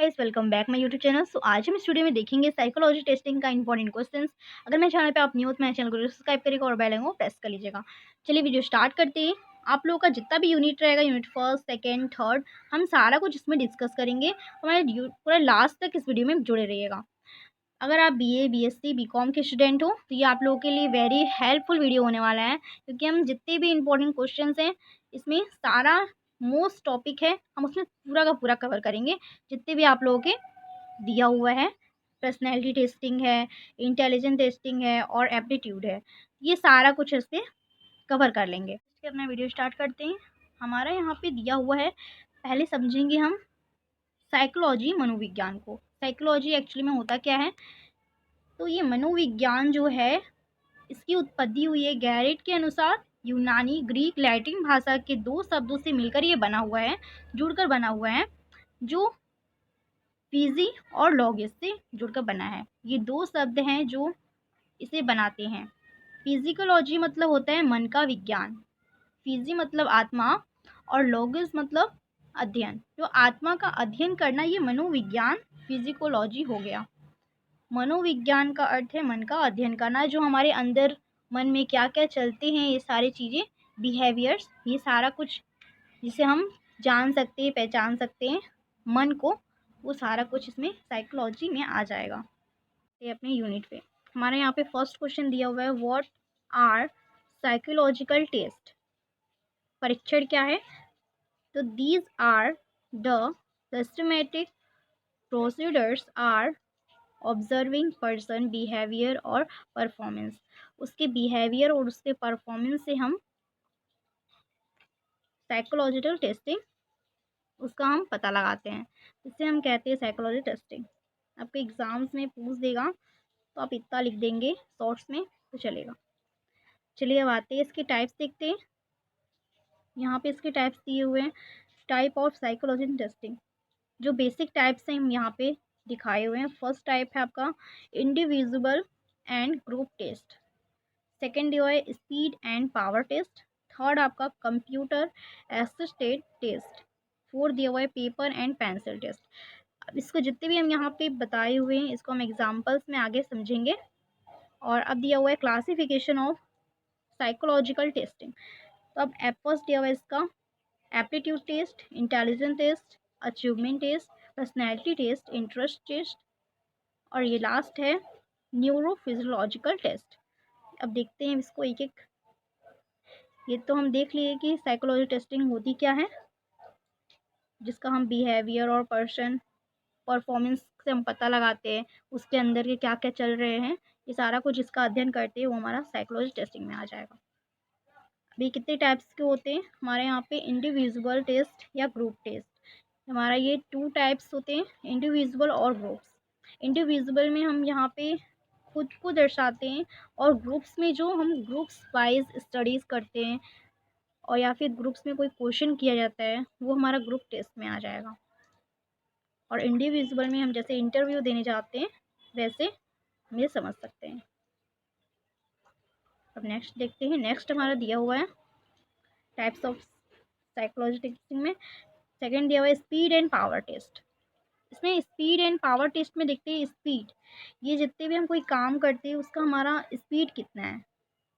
Guys, welcome back my YouTube channel. So आज हम इस वीडियो में देखेंगे साइकोलॉजी टेस्टिंग का इंपॉर्टेंट क्वेश्चंस। अगर मेरे चैनल पे आप न्यू हो तो मेरे चैनल को सब्सक्राइब करिएगा और बेल आइकन को प्रेस कर लीजिएगा। चलिए वीडियो स्टार्ट करते हैं। आप लोगों का जितना भी यूनिट रहेगा, यूनिट फर्स्ट, सेकेंड, थर्ड, हम सारा कुछ इसमें डिस्कस करेंगे। हमारे पूरा लास्ट तक इस वीडियो में जुड़े रहिएगा। अगर आप बीए, बीएससी, बीकॉम के स्टूडेंट हो तो ये आप लोगों के लिए वेरी हेल्पफुल वीडियो होने वाला है, क्योंकि हम जितने भी इंपॉर्टेंट क्वेश्चंस हैं इसमें सारा मोस्ट टॉपिक है, हम उसमें पूरा का पूरा कवर करेंगे। जितने भी आप लोगों के दिया हुआ है, पर्सनैलिटी टेस्टिंग है, इंटेलिजेंस टेस्टिंग है और एप्टीट्यूड है, ये सारा कुछ इससे कवर कर लेंगे। इसके अपना वीडियो स्टार्ट करते हैं। हमारा यहाँ पे दिया हुआ है, पहले समझेंगे हम साइकोलॉजी, मनोविज्ञान को। साइकोलॉजी एक्चुअली में होता क्या है, तो ये मनोविज्ञान जो है इसकी उत्पत्ति हुई है गैरेट के अनुसार यूनानी, ग्रीक, लैटिन भाषा के दो शब्दों से मिलकर ये बना हुआ है, जुड़कर बना हुआ है, जो फिजी और लॉगिस से जुड़कर बना है। ये दो शब्द हैं जो इसे बनाते हैं। फिजिकोलॉजी मतलब होता है मन का विज्ञान, फिजी मतलब आत्मा और लॉगिस मतलब अध्ययन। जो आत्मा का अध्ययन करना, ये मनोविज्ञान, फिजिकोलॉजी हो गया। मनोविज्ञान का अर्थ है मन का अध्ययन करना, जो हमारे अंदर मन में क्या क्या चलते हैं, ये सारी चीज़ें, बिहेवियर्स, ये सारा कुछ जिसे हम जान सकते हैं, पहचान सकते हैं मन को, वो सारा कुछ इसमें साइकोलॉजी में आ जाएगा। ये अपने यूनिट पे हमारे यहाँ पे फर्स्ट क्वेश्चन दिया हुआ है, व्हाट आर साइकोलॉजिकल टेस्ट। परीक्षण क्या है, तो these are the systematic procedures are observing person behaviour और परफॉर्मेंस। उसके बिहेवियर और उसके परफॉर्मेंस से हम साइकोलॉजिकल टेस्टिंग, उसका हम पता लगाते हैं, इससे हम कहते हैं साइकोलॉजी टेस्टिंग। आपके एग्जाम्स में पूछ देगा तो आप इतना लिख देंगे शॉर्ट्स में तो चलेगा। चलिए अब आते हैं इसके टाइप्स देखते हैं। यहाँ पे इसके टाइप्स दिए हुए हैं, टाइप ऑफ साइकोलॉजी टेस्टिंग। जो बेसिक टाइप्स हैं हम यहाँ पे दिखाए हुए हैं। फर्स्ट टाइप है आपका individual and group test. Second दिया है speed and power test. Third आपका कंप्यूटर असिस्टेड टेस्ट। फोर्थ दिया हुआ है पेपर एंड पेंसिल टेस्ट। अब इसको जितने भी हम यहाँ पे बताए हुए हैं, इसको हम एग्जांपल्स में आगे समझेंगे। और अब दिया हुआ है क्लासिफिकेशन ऑफ साइकोलॉजिकल टेस्टिंग। तो अब फर्स्ट दिया हुआ है इसका aptitude test, intelligence test, achievement test, personality test, interest test, और ये लास्ट है न्यूरोफिजियोलॉजिकल टेस्ट। अब देखते हैं इसको एक एक। ये तो हम देख लिए कि साइकोलॉजी टेस्टिंग होती क्या है, जिसका हम बिहेवियर और परफॉर्मेंस से हम पता लगाते हैं उसके अंदर के क्या क्या चल रहे हैं, ये सारा कुछ जिसका अध्ययन करते हैं वो हमारा साइकोलॉजी टेस्टिंग में आ जाएगा। अभी कितने टाइप्स के होते हैं हमारे यहाँ पे, इंडिविजुअल टेस्ट या ग्रुप टेस्ट। हमारा ये टू टाइप्स होते हैं, इंडिविजुअल और ग्रुप्स। इंडिविजुअल में हम यहाँ पे खुद को दर्शाते हैं, और ग्रुप्स में जो हम ग्रुप्स वाइज स्टडीज़ करते हैं और या फिर ग्रुप्स में कोई क्वेश्चन किया जाता है, वो हमारा ग्रुप टेस्ट में आ जाएगा। और इंडिविजुअल में हम जैसे इंटरव्यू देने जाते हैं वैसे हम ये समझ सकते हैं। अब नेक्स्ट देखते हैं। नेक्स्ट हमारा दिया हुआ है टाइप्स ऑफ साइकोलॉजी टेस्टिंग में सेकंड दिया हुआ है स्पीड एंड पावर टेस्ट। इसमें स्पीड एंड पावर टेस्ट में देखते हैं स्पीड, ये जितने भी हम कोई काम करते हैं उसका हमारा स्पीड कितना है,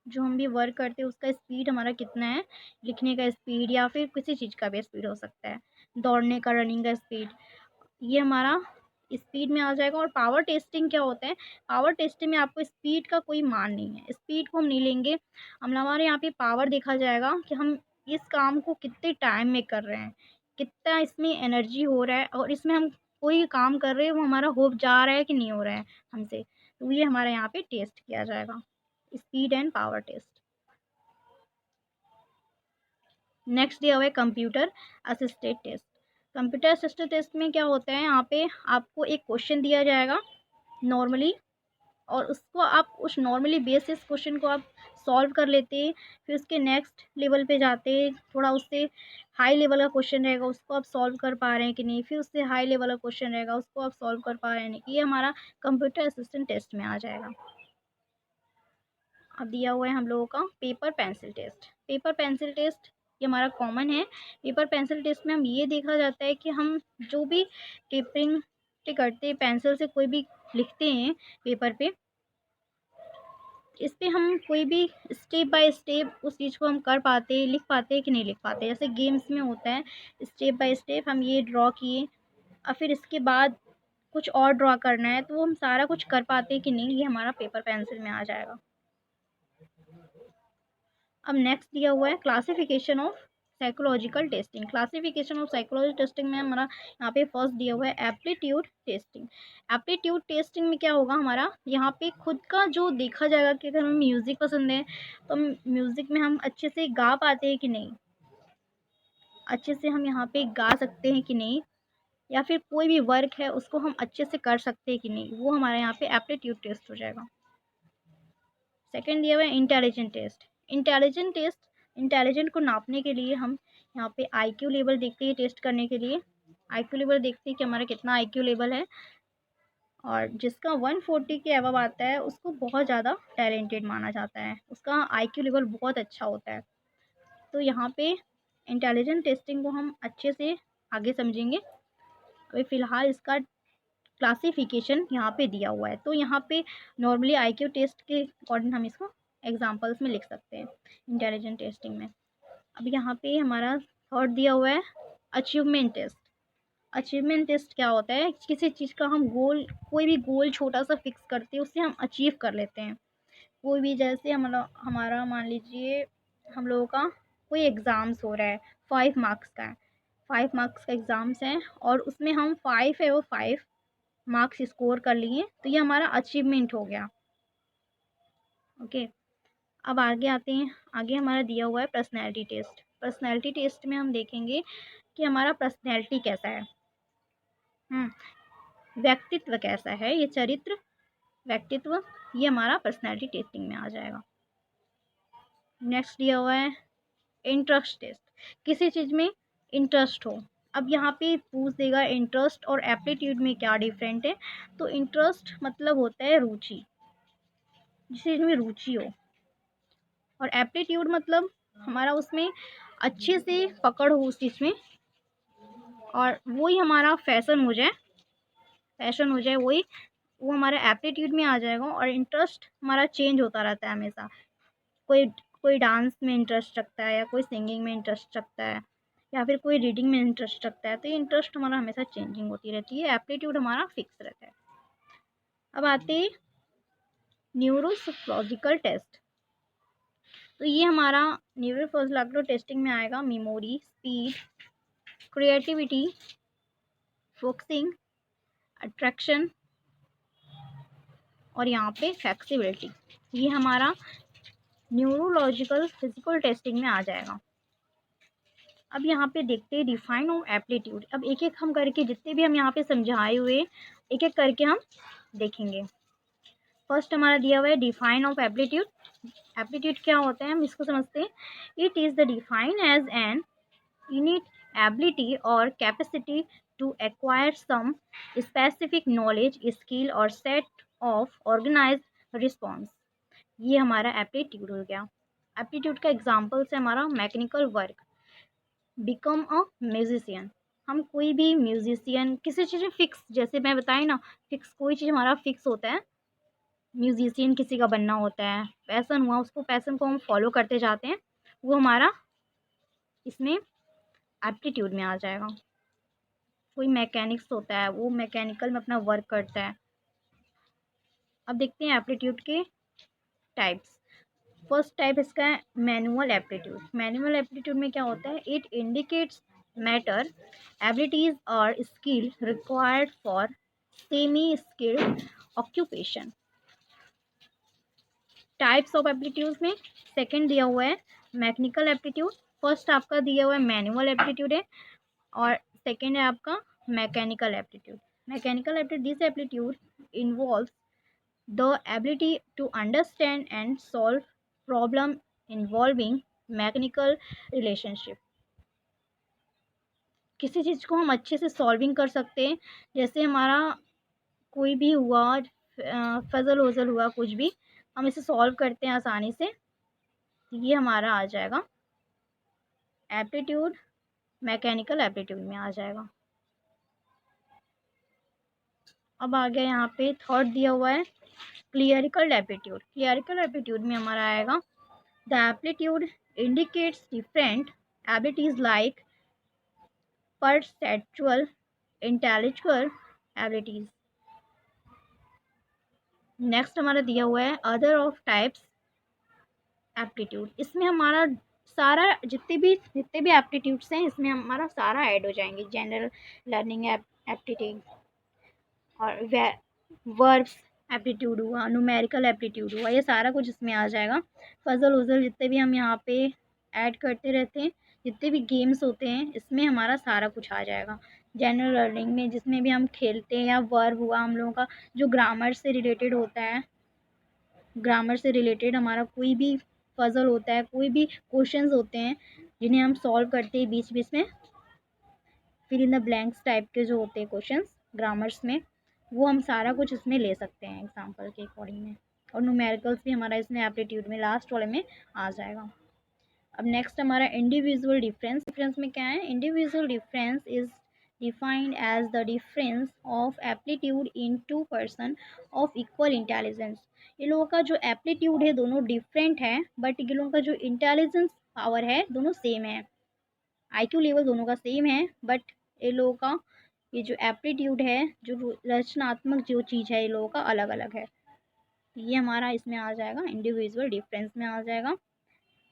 जो हम भी वर्क करते हैं उसका स्पीड हमारा कितना है, लिखने का स्पीड या फिर किसी चीज़ का भी स्पीड हो सकता है, दौड़ने का, रनिंग का स्पीड, ये हमारा स्पीड में आ जाएगा। और पावर टेस्टिंग क्या होता है, पावर टेस्टिंग में आपको स्पीड का कोई मान नहीं है, स्पीड को हम नहीं लेंगे, हम हमारे यहाँ पे पावर देखा जाएगा कि हम इस काम को कितने टाइम में कर रहे हैं, कितना इसमें एनर्जी हो रहा है, और इसमें हम कोई काम कर रहे हैं वो हमारा हो जा रहा है कि नहीं हो रहा है हमसे, तो ये हमारे यहाँ पे टेस्ट किया जाएगा, speed and power test. Next दिया हुआ है computer assisted test. Computer assisted test में क्या होता है, यहाँ पे आपको एक क्वेश्चन दिया जाएगा नॉर्मली, और उसको आप उस नॉर्मली बेसिस क्वेश्चन को आप सॉल्व कर लेते हैं, फिर उसके नेक्स्ट लेवल पे जाते हैं, थोड़ा उससे हाई लेवल का क्वेश्चन रहेगा उसको आप सॉल्व कर पा रहे हैं कि नहीं, फिर उससे हाई लेवल का क्वेश्चन रहेगा उसको आप सॉल्व कर पा रहे हैं कि, ये हमारा कंप्यूटर असिस्टेंट टेस्ट में आ जाएगा। अब दिया हुआ है हम लोगों का paper pencil test. Paper pencil test ये हमारा कॉमन है। पेपर पेंसिल टेस्ट में हम ये देखा जाता है कि हम जो भी टेपरिंग करते करते पेंसिल से कोई भी लिखते हैं पेपर पे, इस पे हम कोई भी स्टेप बाय स्टेप उस चीज़ को हम कर पाते, लिख पाते कि नहीं लिख पाते। जैसे गेम्स में होता है, स्टेप बाय स्टेप हम ये ड्रॉ किए और फिर इसके बाद कुछ और ड्रॉ करना है, तो वो हम सारा कुछ कर पाते कि नहीं, ये हमारा पेपर पेंसिल में आ जाएगा। अब नेक्स्ट दिया हुआ है classification of psychological testing. Classification of psychology testing में हमारा यहाँ पे फर्स्ट दिया हुआ है एप्टीट्यूड टेस्टिंग। एप्टीट्यूड टेस्टिंग में क्या होगा, हमारा यहाँ पे खुद का जो देखा जाएगा कि अगर हमें म्यूज़िक पसंद है तो म्यूज़िक में हम अच्छे से गा पाते हैं कि नहीं, अच्छे से हम यहाँ पे गा सकते हैं कि नहीं, या फिर कोई भी वर्क है उसको हम अच्छे से कर सकते हैं कि नहीं, वो हमारे यहाँ पे एप्टीट्यूड टेस्ट हो जाएगा। सेकंड दिया हुआ है इंटेलिजेंट टेस्ट। इंटेलिजेंट को नापने के लिए हम यहाँ पे आईक्यू लेवल देखते हैं। टेस्ट करने के लिए आईक्यू लेवल देखते हैं कि हमारा कितना आईक्यू लेवल है, और जिसका 140 के अबव आता है उसको बहुत ज़्यादा टैलेंटेड माना जाता है, उसका आईक्यू लेवल बहुत अच्छा होता है। तो यहाँ पे इंटेलिजेंट टेस्टिंग को हम अच्छे से आगे समझेंगे। अभी फ़िलहाल इसका क्लासिफिकेशन यहाँ पे दिया हुआ है, तो यहाँ पे नॉर्मली आईक्यू टेस्ट के अकॉर्डिंग हम इसको एग्जांपल्स में लिख सकते हैं इंटेलिजेंट टेस्टिंग में। अब यहाँ पे हमारा थर्ड दिया हुआ है अचीवमेंट टेस्ट। अचीवमेंट टेस्ट क्या होता है, किसी चीज़ का हम गोल, कोई भी गोल छोटा सा फिक्स करते हैं उससे हम अचीव कर लेते हैं। कोई भी, जैसे हमारा मान लीजिए हम लोगों का कोई एग्ज़ाम्स हो रहा है, 5 मार्क्स का है, 5 मार्क्स का एग्ज़ाम्स है और उसमें हम 5 है वो 5 मार्क्स स्कोर कर लिए, तो ये हमारा अचीवमेंट हो गया। ओके, अब आगे आते हैं। आगे हमारा दिया हुआ है पर्सनैलिटी टेस्ट। पर्सनैलिटी टेस्ट में हम देखेंगे कि हमारा पर्सनैलिटी कैसा है, व्यक्तित्व कैसा है, ये चरित्र व्यक्तित्व, ये हमारा पर्सनैलिटी टेस्टिंग में आ जाएगा। नेक्स्ट दिया हुआ है इंटरेस्ट टेस्ट। किसी चीज़ में इंटरेस्ट हो। अब यहाँ पे पूछ देगा इंटरेस्ट और एप्टीट्यूड में क्या डिफरेंट है, तो इंटरेस्ट मतलब होता है रुचि, जिस चीज़ में रुचि हो, और एप्टीट्यूड मतलब हमारा उसमें अच्छे से पकड़ हो उस चीज़ में, और वही हमारा पैशन हो जाए वही, वो हमारा एप्टीट्यूड में आ जाएगा। और इंटरेस्ट हमारा चेंज होता रहता है हमेशा, कोई कोई डांस में इंटरेस्ट रखता है, या कोई सिंगिंग में इंटरेस्ट रखता है, या फिर कोई रीडिंग में इंटरेस्ट रखता है, तो ये इंटरेस्ट हमारा हमेशा चेंजिंग होती रहती है, एप्टीट्यूड हमारा फिक्स रहता है। अब आते हैं न्यूरोसाइकोलॉजिकल टेस्ट। तो ये हमारा न्यूरोसाइकोलॉजिकल टेस्टिंग में आएगा memory, speed, creativity, focusing, attraction, और यहाँ पे फ्लेक्सिबिलिटी, ये हमारा न्यूरोलॉजिकल फिजिकल टेस्टिंग में आ जाएगा। अब यहाँ पे देखते हैं डिफाइन ऑफ एप्टीट्यूड। अब एक एक हम करके, जितने भी हम यहाँ पे समझाए हुए, एक एक करके हम देखेंगे। फर्स्ट हमारा दिया हुआ है डिफाइन ऑफ एप्टीट्यूड। एप्टीट्यूड क्या होता है, हम इसको समझते हैं। It is the define as an innate ability or capacity to acquire some specific knowledge, skill or set of organized response। ये हमारा एप्टीट्यूड हो गया। एप्टीट्यूड का एग्जाम्पल्स है हमारा mechanical work, become a musician. हम कोई भी म्यूजिशियन, किसी चीज़ में फिक्स, जैसे मैं बताई ना, फिक्स कोई चीज़ हमारा फिक्स होता है, म्यूजिशियन किसी का बनना होता है, पैसन हुआ, उसको पैसन को हम फॉलो करते जाते हैं, वो हमारा इसमें एप्टीट्यूड में आ जाएगा। कोई मैकेनिक्स होता है, वो मैकेनिकल में अपना वर्क करता है। अब देखते हैं एप्टीट्यूड के टाइप्स। फर्स्ट टाइप इसका है मैनुअल एप्टीट्यूड। मैनुअल एप्टीट्यूड में क्या होता है, इट इंडिकेट्स मैटर, एबिलिटीज और skill required for semi skilled occupation. Types of aptitude में सेकंड दिया हुआ है मैकेनिकल एप्टीट्यूड। फर्स्ट आपका दिया हुआ है मैनुअल एप्टीट्यूड है, और सेकंड है आपका mechanical aptitude. Mechanical aptitude, this aptitude involves the ability to understand and solve problem involving mechanical relationship। किसी चीज़ को हम अच्छे से सॉल्विंग कर सकते हैं, जैसे हमारा कोई भी हुआ, फजल वजल हुआ, कुछ भी हम इसे सॉल्व करते हैं आसानी से, ये हमारा आ जाएगा एप्टीट्यूड, मैकेनिकल एप्टीट्यूड में आ जाएगा। अब आ गया यहाँ पे थर्ड दिया हुआ है क्लियरिकल एप्टीट्यूड। क्लियरिकल एप्टीट्यूड में हमारा आएगा the aptitude indicates different abilities like perceptual, intellectual abilities. Next हमारा दिया हुआ है अदर ऑफ टाइप्स एप्टीट्यूड। इसमें हमारा सारा जितने भी एप्टीट्यूड्स हैं इसमें हमारा सारा ऐड हो जाएंगे। जनरल लर्निंग एप्टीट्यूड और वर्ब्स एप्टीट्यूड हुआ, न्यूमेरिकल एप्टीट्यूड हुआ, ये सारा कुछ इसमें आ जाएगा। फजल उजल जितने भी हम यहाँ पे ऐड करते रहते हैं, जितने भी गेम्स होते हैं इसमें हमारा सारा कुछ आ जाएगा। जनरल लर्निंग में जिसमें भी हम खेलते हैं, या वर्ब हुआ हम लोगों का जो ग्रामर से रिलेटेड होता है, ग्रामर से रिलेटेड हमारा कोई भी पज़ल होता है, कोई भी क्वेश्चंस होते हैं जिन्हें हम सॉल्व करते हैं बीच बीच में, फिर इन द ब्लैंक्स टाइप के जो होते हैं क्वेश्चंस ग्रामर्स में, वो हम सारा कुछ इसमें ले सकते हैं एग्जांपल के अकॉर्डिंग में। और न्यूमेरिकल्स भी हमारा इसमें एप्टीट्यूड में लास्ट वाले में आ जाएगा। अब नेक्स्ट हमारा इंडिविजुअल डिफरेंस। डिफरेंस में क्या है? Individual difference is defined as the difference of aptitude in two person of equal intelligence. ये लोगों का जो एप्टीट्यूड है दोनों डिफरेंट है, बट ये लोगों का जो इंटेलिजेंस पावर है दोनों सेम है। आईक्यू लेवल दोनों का सेम है, बट ये लोगों का ये जो एप्टीट्यूड है, जो रचनात्मक जो चीज़ है, ये लोगों का अलग अलग है। ये हमारा इसमें आ जाएगा, इंडिविजुअल डिफरेंस में आ जाएगा।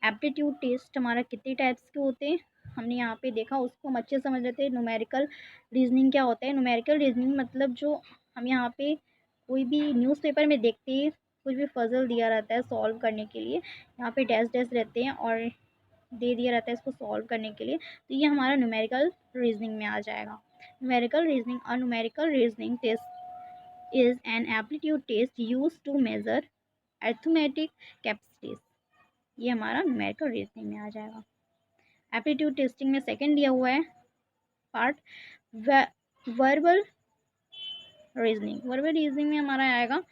एप्टीट्यूड टेस्ट हमारा कितने टाइप्स के होते हैं हमने यहाँ पे देखा, उसको हम अच्छे से समझ लेते हैं। न्यूमेरिकल रीजनिंग क्या होता है? न्यूमेरिकल रीजनिंग मतलब जो हम यहाँ पे कोई भी न्यूज़पेपर में देखते हैं, कुछ भी पजल दिया रहता है सॉल्व करने के लिए, यहाँ पे डैश डैश रहते हैं और दे दिया रहता है इसको सॉल्व करने के लिए, तो ये हमारा न्यूमेरिकल रीजनिंग में आ जाएगा। न्यूमेरिकल रीजनिंग और numerical reasoning test is an aptitude test use to measure arithmetic capacities. ये हमारा न्यूमेरिकल रीजनिंग में आ जाएगा। एप्टीट्यूड टेस्टिंग में सेकंड दिया हुआ है part verbal reasoning. Verbal reasoning में हमारा आएगा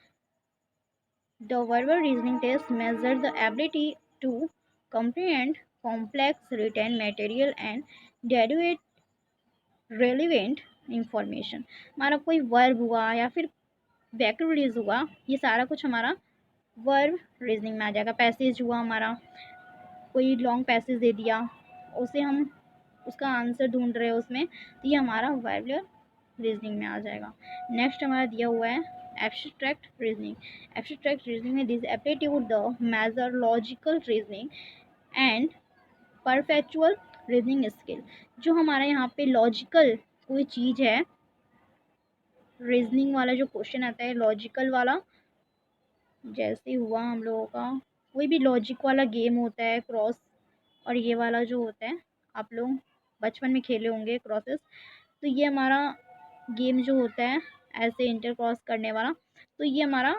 the verbal reasoning test measure the ability to comprehend complex written material and deduce relevant information। हमारा कोई वर्ब हुआ या फिर वैक्यूलरीज हुआ, ये सारा कुछ हमारा वर्ब रीजनिंग में आ जाएगा। पैसेज हुआ हमारा, कोई लॉन्ग पैसेज दे दिया, उसे हम उसका आंसर ढूंढ रहे हैं उसमें, तो ये हमारा वर्बल रीजनिंग में आ जाएगा। नेक्स्ट हमारा दिया हुआ है एब्स्ट्रैक्ट रीजनिंग। एब्स्ट्रैक्ट रीजनिंग में this aptitude the major logical reasoning and perceptual reasoning skill. जो हमारा यहाँ पे लॉजिकल कोई चीज़ है, रीजनिंग वाला जो क्वेश्चन आता है लॉजिकल वाला, जैसे हुआ हम लोगों का कोई भी लॉजिक वाला गेम होता है क्रॉस, और ये वाला जो होता है आप लोग बचपन में खेले होंगे क्रॉसेस, तो ये हमारा गेम जो होता है ऐसे इंटर क्रॉस करने वाला, तो ये हमारा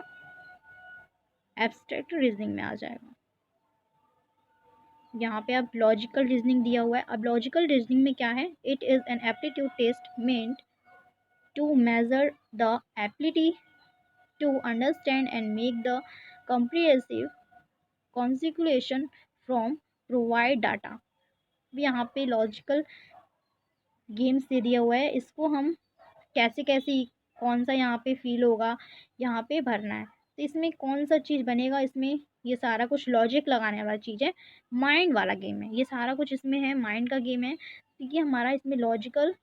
एब्स्ट्रैक्ट रीजनिंग में आ जाएगा। यहाँ पे अब लॉजिकल रीजनिंग दिया हुआ है। अब लॉजिकल रीजनिंग में क्या है? It is an aptitude test meant to measure the ability to understand and make the comprehensive consequential from provide data। यहाँ पे लॉजिकल गेम्स दे दिया हुआ है, इसको हम कैसे कैसे कौन सा यहाँ पे फील होगा यहाँ पे भरना है, तो इसमें कौन सा चीज़ बनेगा, इसमें ये सारा कुछ लॉजिक लगाने वाला चीज़ है, माइंड वाला गेम है, ये सारा कुछ इसमें है, माइंड का गेम है, तो ये हमारा इसमें लॉजिकल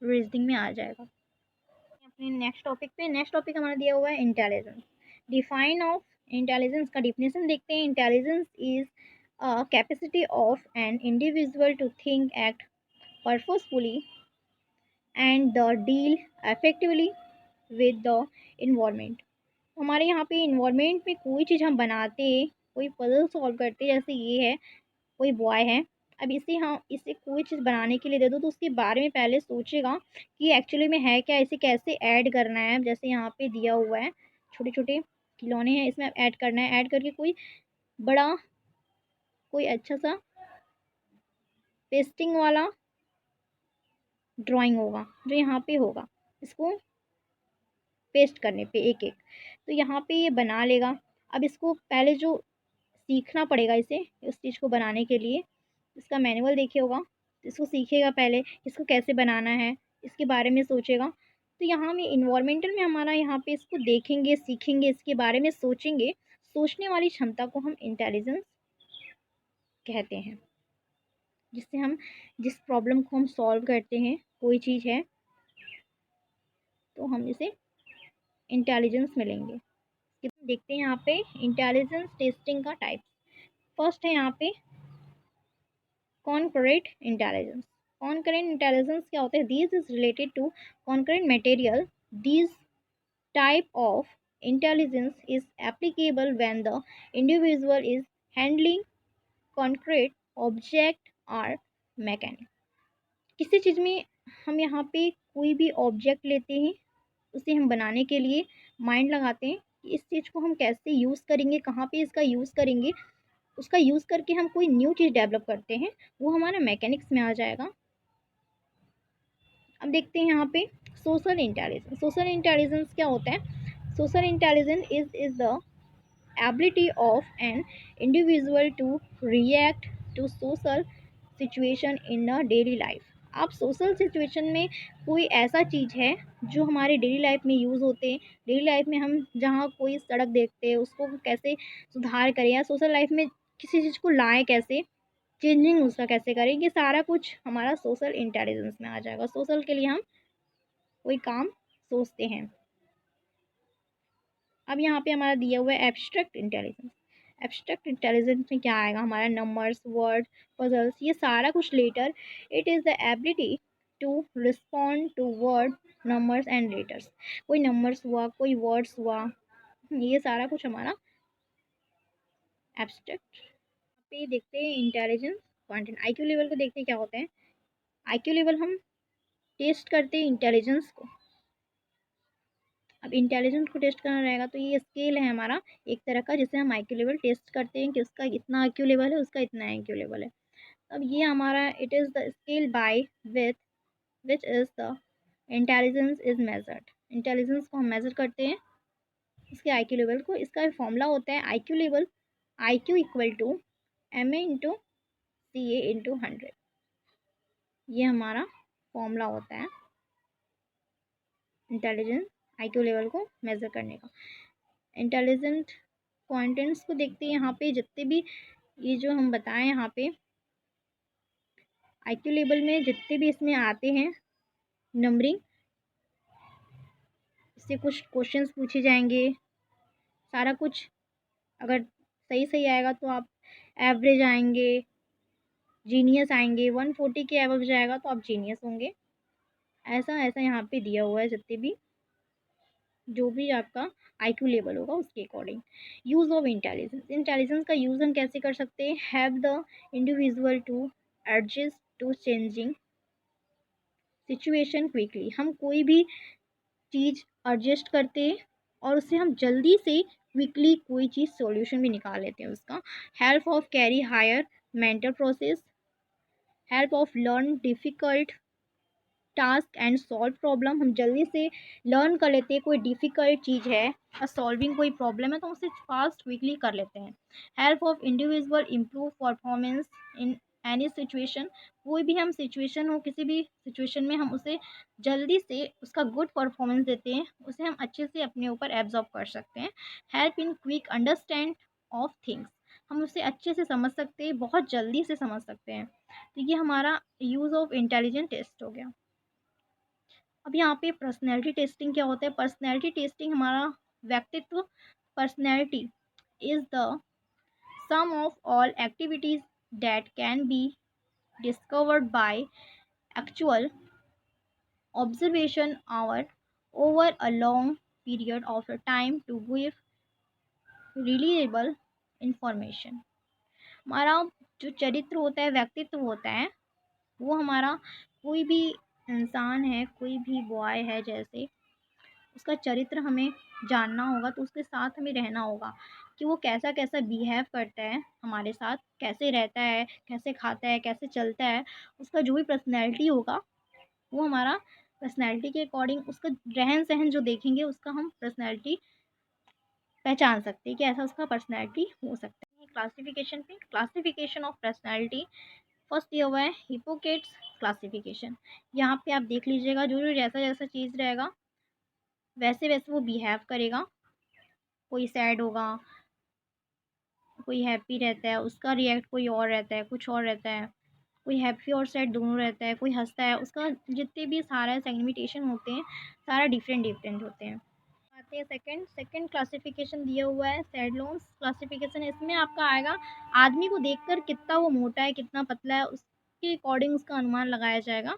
रीजनिंग में आ जाएगा। अपने नेक्स्ट टॉपिक हमारा दिया हुआ है इंटेलिजेंस। डिफाइन ऑफ इंटेलिजेंस का डिफिनेशन देखते हैं। Intelligence is a capacity of an individual to think, act purposefully and the deal effectively with the environment. हमारे यहाँ पे इन्वायरमेंट में कोई चीज़ हम बनाते, कोई पजल सॉल्व करते, जैसे ये है कोई बॉय है, अब इसे कोई चीज़ बनाने के लिए दे दो तो उसके बारे में पहले सोचेगा कि एक्चुअली में है क्या, इसे कैसे ऐड करना है। जैसे यहाँ पे दिया हुआ है छोटे छोटे खिलौने हैं, इसमें ऐड करना है, ऐड करके कोई बड़ा कोई अच्छा सा पेस्टिंग वाला ड्राइंग होगा जो यहाँ पे होगा, इसको पेस्ट करने पे एक एक, तो यहाँ पे ये बना लेगा। अब इसको पहले जो सीखना पड़ेगा इसे, उस चीज़ को बनाने के लिए इसका मैनुअल देखे होगा, इसको सीखेगा पहले, इसको कैसे बनाना है इसके बारे में सोचेगा, तो यहाँ में इन्वायरमेंटल में हमारा यहाँ पे इसको देखेंगे, सीखेंगे, इसके बारे में सोचेंगे। सोचने वाली क्षमता को हम इंटेलिजेंस कहते हैं, जिससे हम जिस प्रॉब्लम को हम सॉल्व करते हैं, कोई चीज़ है तो हम इसे इंटेलिजेंस मिलेंगे। देखते हैं यहाँ पे इंटेलिजेंस टेस्टिंग का टाइप। फर्स्ट है यहाँ पे कॉन्करेंट इंटेलिजेंस। कॉन्करेंट इंटेलिजेंस क्या होता है? This is related to concurrent material. This type of intelligence is applicable when the individual is handling concrete object or mechanic। किसी चीज़ में हम यहाँ पे कोई भी ऑब्जेक्ट लेते हैं, उसे हम बनाने के लिए माइंड लगाते हैं कि इस चीज़ को हम कैसे यूज़ करेंगे, कहाँ पे इसका यूज़ करेंगे, उसका यूज़ करके हम कोई न्यू चीज़ डेवलप करते हैं, वो हमारा मैकेनिक्स में आ जाएगा। अब देखते हैं यहाँ पे सोशल इंटेलिजेंस। सोशल इंटेलिजेंस क्या होता है? Social intelligence is the ability of an individual to react to social situation in a daily life। आप सोशल सिचुएशन में कोई ऐसा चीज़ है जो हमारे डेली लाइफ में यूज़ होते हैं, डेली लाइफ में हम जहाँ कोई सड़क देखते हैं उसको कैसे सुधार करें, या सोशल लाइफ में किसी चीज़ को लाएँ कैसे, चेंजिंग उसका कैसे करें, ये सारा कुछ हमारा सोशल इंटेलिजेंस में आ जाएगा। सोशल के लिए हम कोई काम सोचते हैं। अब यहाँ पे हमारा दिया हुआ है एब्स्ट्रैक्ट इंटेलिजेंस। एब्स्ट्रैक्ट इंटेलिजेंस में क्या आएगा? हमारा नंबर्स, वर्ड, पजल्स, ये सारा कुछ letter. It is the ability to respond to word, numbers and letters. कोई नंबर्स हुआ, कोई वर्ड्स हुआ, ये सारा कुछ हमारा एब्स्ट्रैक्ट। पे देखते हैं इंटेलिजेंस क्वांटिटी। आईक्यू लेवल को देखते हैं क्या होते हैं। आईक्यू लेवल हम टेस्ट करते हैं इंटेलिजेंस को। अब इंटेलिजेंस को टेस्ट करना रहेगा तो ये स्केल है हमारा एक तरह का, जिससे हम आईक्यू लेवल टेस्ट करते हैं कि उसका इतना आईक्यू लेवल है, उसका इतना आईक्यू लेवल है। अब ये हमारा it is the scale bye with which is the intelligence is measured. Intelligence को हम मेजर करते हैं इसके आईक्यू लेवल को। इसका फॉर्मूला होता है IQ level, IQ equal to M A into C A into 100। ये हमारा फॉर्मूला होता है इंटेलिजेंस आईक्यू लेवल को मेज़र करने का। इंटेलिजेंट क्वांटिटीज को देखते हैं यहाँ पे, जितने भी ये जो हम बताएं यहाँ पे आईक्यू लेवल में जितने भी इसमें आते हैं नंबरिंग, इससे कुछ क्वेश्चंस पूछे जाएंगे। सारा कुछ अगर सही सही आएगा तो आप एवरेज आएंगे, जीनियस आएंगे। 140 के एवरेज जाएगा तो आप जीनियस होंगे। ऐसा ऐसा यहाँ पे दिया हुआ है, जितने भी जो भी आपका आईक्यू लेवल होगा उसके according. Use of intelligence. Intelligence का यूज़ हम कैसे कर सकते हैं? Have the individual to adjust to changing situation quickly. हम कोई भी चीज़ एडजस्ट करते हैं और उससे हम जल्दी से क्विकली कोई चीज़ सॉल्यूशन भी निकाल लेते हैं उसका। Help of carry higher mental process, help of learn difficult task and solve problem. हम जल्दी से लर्न कर लेते हैं, कोई डिफ़िकल्ट चीज़ है और सॉल्विंग कोई प्रॉब्लम है तो उसे फास्ट क्विकली कर लेते हैं। Help of individual improve performance in any situation. कोई भी हम सिचुएशन हो, किसी भी सिचुएशन में हम उसे जल्दी से उसका गुड परफॉर्मेंस देते हैं, उसे हम अच्छे से अपने ऊपर एब्जॉर्ब कर सकते हैं। Help in quick understand of things. हम उसे अच्छे से समझ सकते हैं, बहुत जल्दी से समझ सकते हैं। तो ये हमारा यूज़ ऑफ इंटेलिजेंट टेस्ट हो गया। अब यहाँ पे पर्सनैलिटी टेस्टिंग क्या होता है? पर्सनैलिटी टेस्टिंग हमारा व्यक्तित्व, personality is the sum of all activities that can be discovered by actual observation our over a long period of time to give reliable information. हमारा जो चरित्र होता है, व्यक्तित्व होता है, वो हमारा कोई भी इंसान है, कोई भी बॉय है, जैसे उसका चरित्र हमें जानना होगा तो उसके साथ हमें रहना होगा कि वो कैसा कैसा बिहेव करता है हमारे साथ, कैसे रहता है, कैसे खाता है, कैसे चलता है। उसका जो भी पर्सनैलिटी होगा वो हमारा पर्सनैलिटी के अकॉर्डिंग उसका रहन सहन जो देखेंगे उसका हम पर्सनैलिटी पहचान सकते हैं कि ऐसा उसका पर्सनैलिटी हो सकता है। क्लासिफिकेशन पे क्लासिफिकेशन ऑफ पर्सनैलिटी फर्स्ट दिया हुआ है हिपोक्रेट्स क्लासिफिकेशन। यहाँ पे आप देख लीजिएगा, जो जो जैसा जैसा चीज़ रहेगा वैसे वैसे वो बिहेव करेगा। कोई सैड होगा, कोई हैप्पी रहता है, उसका रिएक्ट कोई और रहता है, कुछ और रहता है। कोई हैप्पी और सैड दोनों रहता है, कोई हँसता है, उसका जितने भी सारा सेगमेंटेशन होते हैं, सारा डिफरेंट डिफरेंट होते हैं। आते हैं सेकंड सेकंड क्लासिफिकेशन दिया हुआ है सैड लोन्स क्लासिफिकेशन। इसमें आपका आएगा आदमी को देखकर कितना वो मोटा है, कितना पतला है, उसके अकॉर्डिंग उसका अनुमान लगाया जाएगा।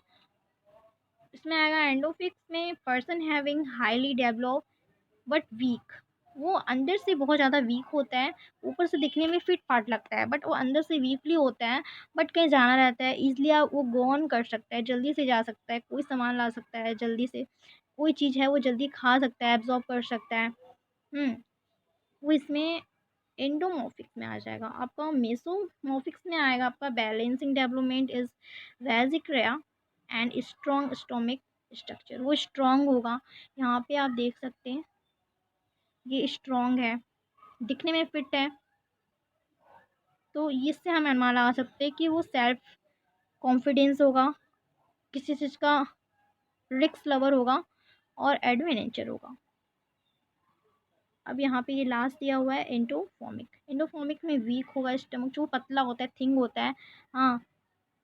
इसमें आएगा एंडोफिक्स में person having highly develop but weak. वो अंदर से बहुत ज़्यादा वीक होता है, ऊपर से दिखने में फिट फाट लगता है, बट वो अंदर से वीकली होता है। बट कहीं जाना रहता है ईज़िली वो गो ऑन कर सकता है, जल्दी से जा सकता है, कोई सामान ला सकता है जल्दी से, कोई चीज़ है वो जल्दी खा सकता है, एब्जॉर्ब कर सकता है। वो इसमें एंडोमॉर्फिक्स में आ जाएगा। आपका मेसोमॉर्फिक्स में आएगा आपका बैलेंसिंग डेवलपमेंट इज वेजिक्रिया एंड स्ट्रॉन्ग स्टोमिक स्ट्रक्चर। वो स्ट्रॉन्ग होगा, यहाँ पे आप देख सकते हैं ये स्ट्रॉन्ग है, दिखने में फिट है, तो इससे हम अनुमान लगा सकते हैं कि वो सेल्फ कॉन्फिडेंस होगा, किसी चीज़ का रिस्क लवर होगा और एडवेंचर होगा। अब यहाँ पे ये लास्ट दिया हुआ है एंडोफॉर्मिक। एंडोफॉर्मिक में वीक होगा स्टमक, जो पतला होता है, थिंग होता है, हाँ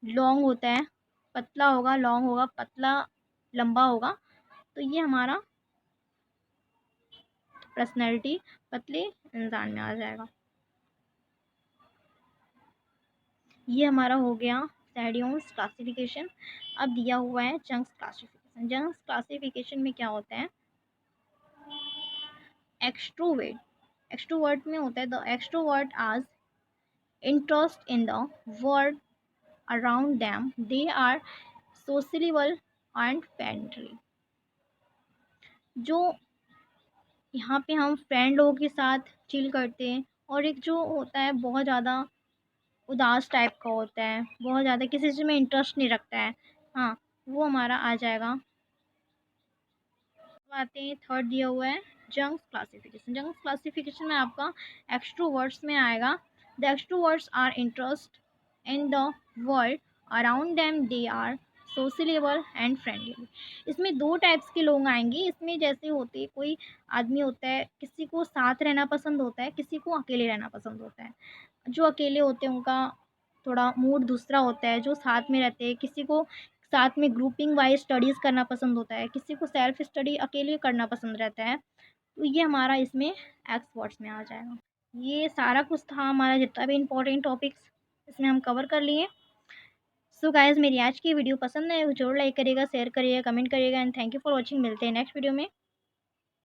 लॉन्ग होता है, पतला होगा, लॉन्ग होगा, पतला लंबा होगा। तो ये हमारा पर्सनैलिटी पतले इंसान में आ जाएगा। ये हमारा हो गया सैडियोन्स क्लासिफिकेशन। अब दिया हुआ है जंक्स क्लासिफिकेशन। जंक्स क्लासिफिकेशन में क्या होता है, एक्सट्रोवर्ट। एक्सट्रोवर्ट में होता है द एक्सट्रोवर्ट आज interest in the world around them, they are sociable and friendly. जो यहाँ पे हम फ्रेंड लोगों के साथ चिल करते हैं, और एक जो होता है बहुत ज़्यादा उदास टाइप का होता है, बहुत ज़्यादा किसी चीज़ में इंटरेस्ट नहीं रखता है, हाँ वो हमारा आ जाएगा। अब आते हैं थर्ड दिया हुआ है जंक्स क्लासिफिकेशन। जंक्स क्लासिफिकेशन में आपका एक्सट्रोवर्ट्स में आएगा the extroverts are interest in the world around them, they are sociable and friendly. इसमें दो टाइप्स के लोग आएंगे। इसमें जैसे होते कोई आदमी होता है, किसी को साथ रहना पसंद होता है, किसी को अकेले रहना पसंद होता है। जो अकेले होते हैं उनका थोड़ा मूड दूसरा होता है, जो साथ में रहते हैं किसी को साथ में ग्रुपिंग वाइज स्टडीज़ करना पसंद होता है, किसी को सेल्फ स्टडी अकेले करना पसंद रहता है। तो ये हमारा इसमें एक्सपर्ट्स में आ जाएगा। ये सारा कुछ था हमारा, जितना भी इंपॉर्टेंट टॉपिक्स इसमें हम कवर कर लिए। सो गाइस, मेरी आज की वीडियो पसंद है जरूर लाइक करिएगा, शेयर करिएगा, कमेंट करिएगा and thank you for watching. मिलते हैं नेक्स्ट वीडियो में।